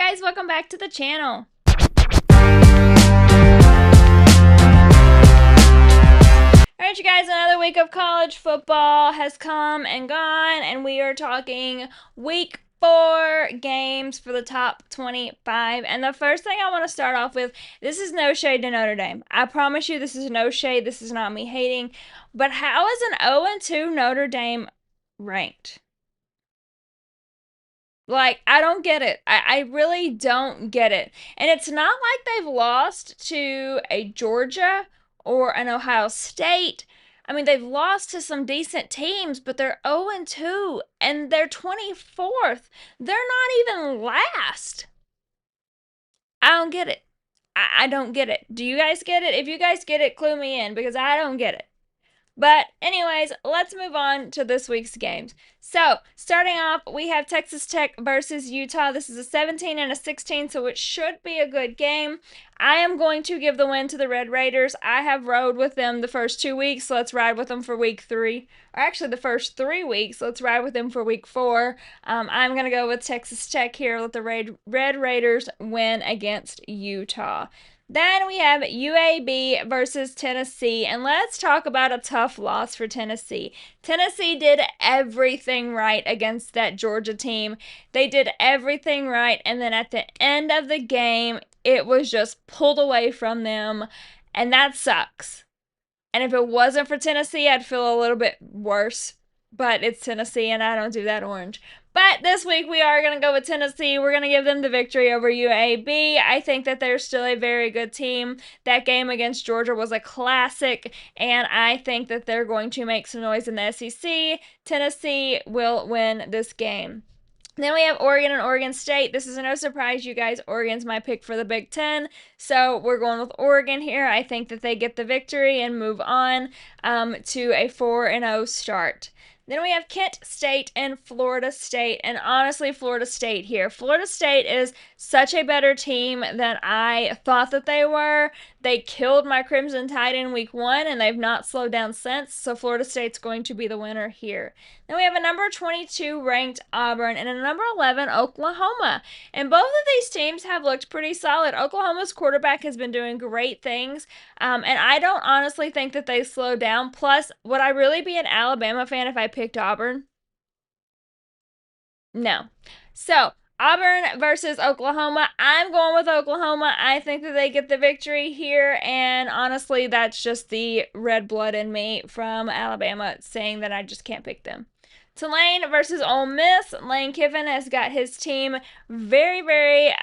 guys, welcome back to the channel. Alright you guys, another week of college football has come and gone, and we are talking week 4 games for the top 25. And the first thing I want to start off with, this is no shade to Notre Dame. I promise you this is no shade, this is not me hating. But how is an 0-2 Notre Dame ranked? Like, I don't get it. I really don't get it. And it's not like they've lost to a Georgia or an Ohio State. I mean, they've lost to some decent teams, but they're 0-2 and they're 24th. They're not even last. I don't get it. I don't get it. Do you guys get it? If you guys get it, clue me in, because I don't get it. But anyways, let's move on to this week's games. So, starting off, we have Texas Tech versus Utah. This is a 17 and a 16, so it should be a good game. I am going to give the win to the Red Raiders. I have rode with them the first 2 weeks, so let's ride with them for week 3. Or actually, the first 3 weeks, let's ride with them for week 4. I'm going to go with Texas Tech here. Let the Red Raiders win against Utah. Then we have UAB versus Tennessee, and let's talk about a tough loss for Tennessee. Tennessee did everything right against that Georgia team. They did everything right, and then at the end of the game, it was just pulled away from them, and that sucks. And if it wasn't for Tennessee, I'd feel a little bit worse, but it's Tennessee, and I don't do that orange. But this week we are going to go with Tennessee. We're going to give them the victory over UAB. I think that they're still a very good team. That game against Georgia was a classic, and I think that they're going to make some noise in the SEC. Tennessee will win this game. Then we have Oregon and Oregon State. This is no surprise, you guys. Oregon's my pick for the Big Ten. So we're going with Oregon here. I think that they get the victory and move on to a 4-0 start. Then we have Kent State and Florida State, and honestly, Florida State here. Florida State is such a better team than I thought that they were. They killed my Crimson Tide in week 1, and they've not slowed down since, so Florida State's going to be the winner here. Then we have a number 22 ranked Auburn and a number 11 Oklahoma, and both of these teams have looked pretty solid. Oklahoma's quarterback has been doing great things, and I don't honestly think that they slowed down. Plus, would I really be an Alabama fan if I picked Auburn? No. So, Auburn versus Oklahoma. I'm going with Oklahoma. I think that they get the victory here, and honestly, that's just the red blood in me from Alabama saying that I just can't pick them. Tulane versus Ole Miss. Lane Kiffin has got his team very, very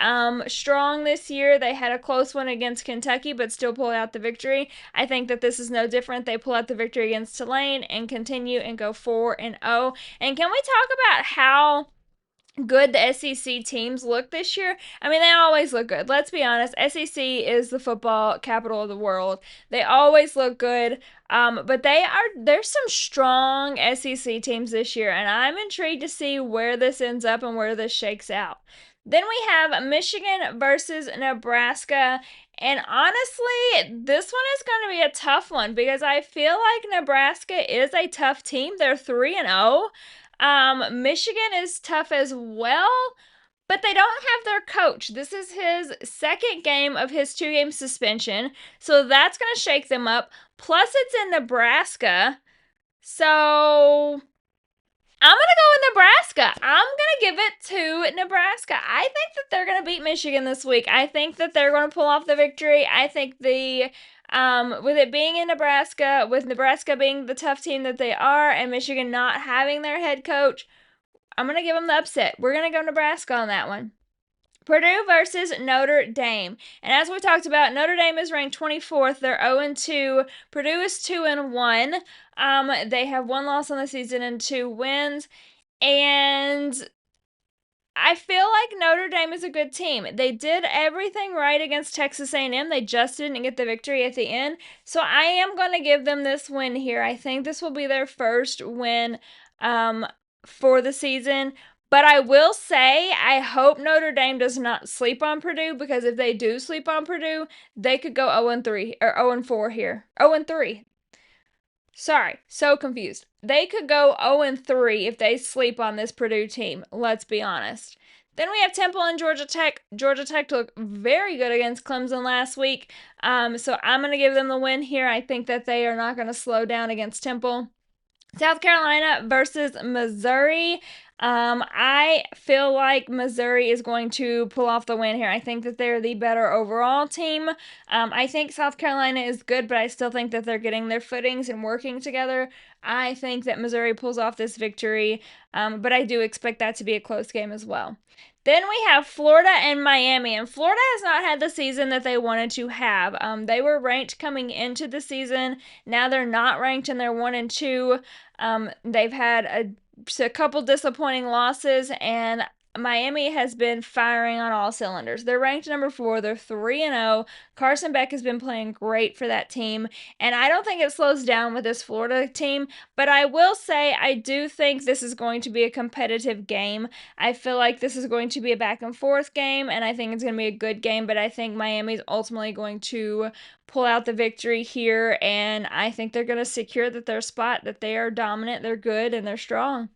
strong this year. They had a close one against Kentucky, but still pulled out the victory. I think that this is no different. They pull out the victory against Tulane and continue and go 4-0. And can we talk about how good the SEC teams look this year? I mean, they always look good. Let's be honest. SEC is the football capital of the world. They always look good. But there's some strong SEC teams this year, and I'm intrigued to see where this ends up and where this shakes out. Then we have Michigan versus Nebraska. And honestly, this one is going to be a tough one because I feel like Nebraska is a tough team. They're 3-0. Michigan is tough as well, but they don't have their coach. This is his second game of his 2-game suspension, so that's going to shake them up. Plus, it's in Nebraska, so I'm going to go with Nebraska. I'm going to give it to Nebraska. I think that they're going to beat Michigan this week. I think that they're going to pull off the victory. I think with it being in Nebraska, with Nebraska being the tough team that they are, and Michigan not having their head coach, I'm going to give them the upset. We're going to go Nebraska on that one. Purdue versus Notre Dame. And as we talked about, Notre Dame is ranked 24th. They're 0-2. Purdue is 2-1. They have 1 loss on the season and 2 wins. And I feel like Notre Dame is a good team. They did everything right against Texas A&M. They just didn't get the victory at the end. So I am going to give them this win here. I think this will be their first win for the season. But I will say, I hope Notre Dame does not sleep on Purdue, because if they do sleep on Purdue, they could go 0-3 or 0-4 here. 0-3. Sorry, so confused. They could go 0-3 if they sleep on this Purdue team, let's be honest. Then we have Temple and Georgia Tech. Georgia Tech looked very good against Clemson last week. So I'm going to give them the win here. I think that they are not going to slow down against Temple. South Carolina versus Missouri. I feel like Missouri is going to pull off the win here. I think that they're the better overall team. I think South Carolina is good, but I still think that they're getting their footings and working together. I think that Missouri pulls off this victory, but I do expect that to be a close game as well. Then we have Florida and Miami, and Florida has not had the season that they wanted to have. They were ranked coming into the season. Now they're not ranked, and they're 1-2. They've had a couple disappointing losses, and Miami has been firing on all cylinders. They're ranked number 4. They're 3-0. Carson Beck has been playing great for that team, and I don't think it slows down with this Florida team, but I will say I do think this is going to be a competitive game. I feel like this is going to be a back and forth game, and I think it's going to be a good game, but I think Miami's ultimately going to pull out the victory here, and I think they're going to secure that their spot, that they are dominant, they're good, and they're strong.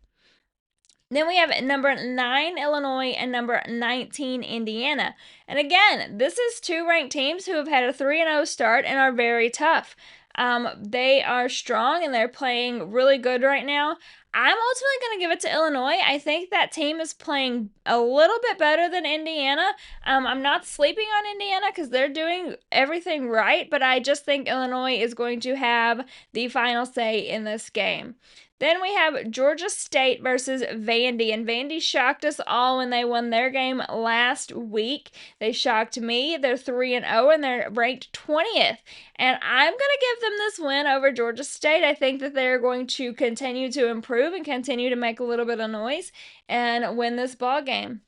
Then we have number 9, Illinois, and number 19, Indiana. And again, this is 2 ranked teams who have had a 3-0 start and are very tough. They are strong and they're playing really good right now. I'm ultimately going to give it to Illinois. I think that team is playing a little bit better than Indiana. I'm not sleeping on Indiana because they're doing everything right, but I just think Illinois is going to have the final say in this game. Then we have Georgia State versus Vandy, and Vandy shocked us all when they won their game last week. They shocked me. They're 3-0 and they're ranked 20th. And I'm going to give them this win over Georgia State. I think that they're going to continue to improve and continue to make a little bit of noise and win this ball game.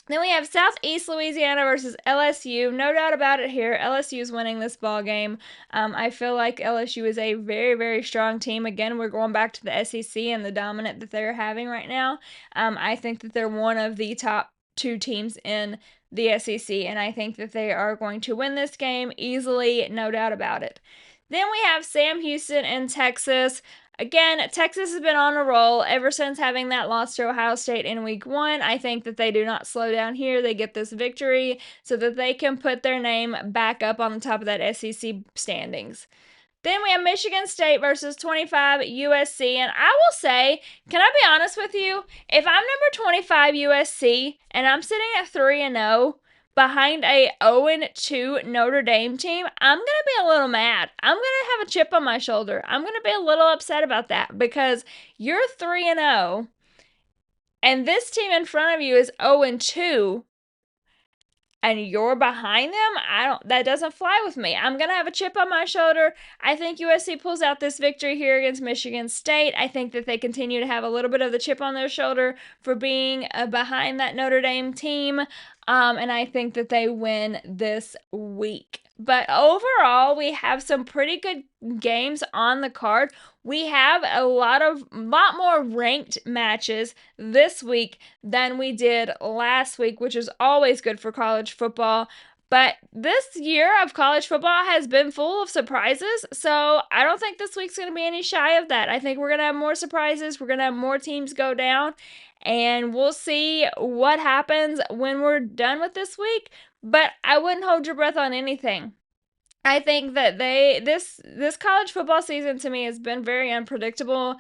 Then we have Southeast Louisiana versus LSU. No doubt about it here. LSU is winning this ball game. I feel like LSU is a very, very strong team. Again, we're going back to the SEC and the dominant that they're having right now. I think that they're one of the top 2 teams in the SEC, and I think that they are going to win this game easily, no doubt about it. Then we have Sam Houston and Texas. Again, Texas has been on a roll ever since having that loss to Ohio State in week 1. I think that they do not slow down here. They get this victory so that they can put their name back up on the top of that SEC standings. Then we have Michigan State versus 25 USC. And I will say, can I be honest with you? If I'm number 25 USC and I'm sitting at 3-0, behind a 0-2 Notre Dame team, I'm going to be a little mad. I'm going to have a chip on my shoulder. I'm going to be a little upset about that because you're 3-0 and this team in front of you is 0-2 and you're behind them. That doesn't fly with me. I'm going to have a chip on my shoulder. I think USC pulls out this victory here against Michigan State. I think that they continue to have a little bit of the chip on their shoulder for being behind that Notre Dame team. And I think that they win this week. But overall, we have some pretty good games on the card. We have a lot more ranked matches this week than we did last week, which is always good for college football. But this year of college football has been full of surprises, so I don't think this week's going to be any shy of that. I think we're going to have more surprises. We're going to have more teams go down, and we'll see what happens when we're done with this week. But I wouldn't hold your breath on anything. I think that this college football season to me has been very unpredictable.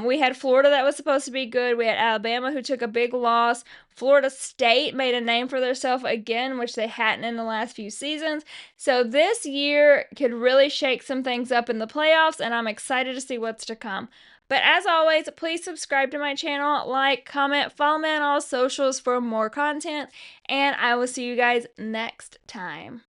We had Florida that was supposed to be good. We had Alabama who took a big loss. Florida State made a name for themselves again, which they hadn't in the last few seasons. So this year could really shake some things up in the playoffs, and I'm excited to see what's to come. But as always, please subscribe to my channel, like, comment, follow me on all socials for more content, and I will see you guys next time.